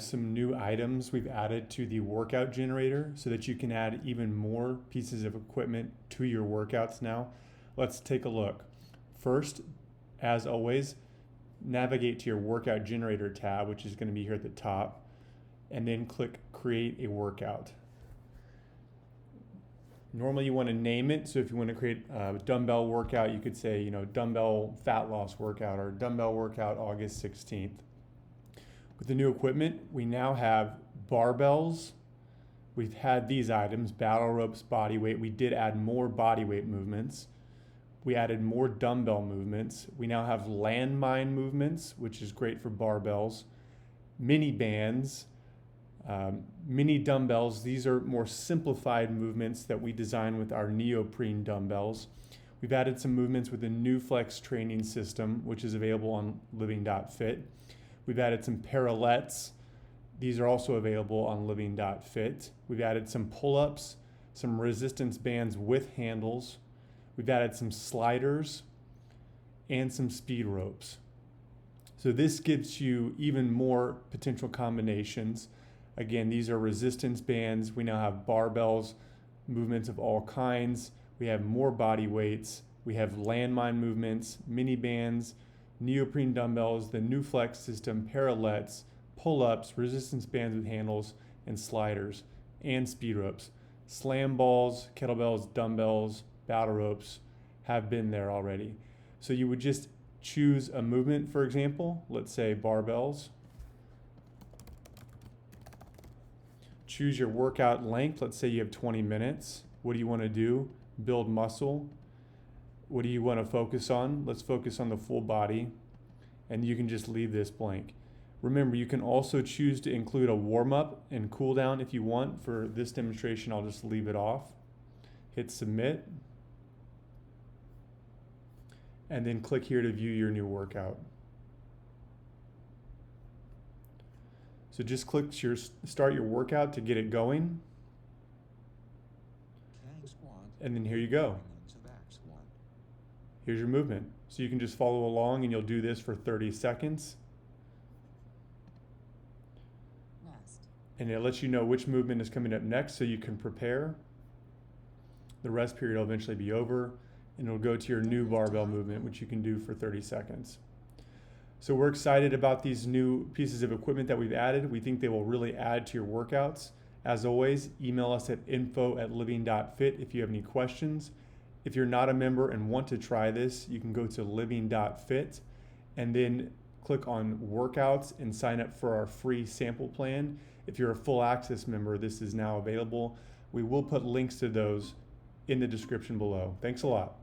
Some new items we've added to the workout generator so that you can add even more pieces of equipment to your workouts now. Let's take a look. First, as always, navigate to your workout generator tab, which is going to be here at the top, and then click create a workout. Normally you want to name it, so if you want to create a dumbbell workout, you could say, dumbbell fat loss workout or dumbbell workout August 16th. With the new equipment, we now have barbells. We've had these items, battle ropes, body weight. We did add more body weight movements. We added more dumbbell movements. We now have landmine movements, which is great for barbells. Mini bands, mini dumbbells. These are more simplified movements that we design with our neoprene dumbbells. We've added some movements with the NuFlex training system, which is available on Living.fit. We've added some parallettes. These are also available on Living.fit. We've added some pull-ups, some resistance bands with handles. We've added some sliders and some speed ropes. So this gives you even more potential combinations. Again, these are resistance bands. We now have barbells, movements of all kinds. We have more body weights. We have landmine movements, mini bands, neoprene dumbbells, the NuFlex system, parallettes, pull-ups, resistance bands with handles, and sliders, and speed ropes. Slam balls, kettlebells, dumbbells, battle ropes have been there already. So you would just choose a movement, for example, let's say barbells. Choose your workout length. Let's say you have 20 minutes. What do you want to do? Build muscle. What do you want to focus on? Let's focus on the full body, and you can just leave this blank. Remember, you can also choose to include a warm-up and cool down if you want. For this demonstration, I'll just leave it off. Hit submit, and then click here to view your new workout. So just click start your workout to get it going, and then here you go. Here's your movement. So you can just follow along, and you'll do this for 30 seconds. And it lets you know which movement is coming up next so you can prepare. The rest period will eventually be over, and it'll go to your new barbell movement, which you can do for 30 seconds. So we're excited about these new pieces of equipment that we've added. We think they will really add to your workouts. As always, email us at info@living.fit if you have any questions. If you're not a member and want to try this, you can go to Living.fit and then click on workouts and sign up for our free sample plan. If you're a full access member, this is now available. We will put links to those in the description below. Thanks a lot.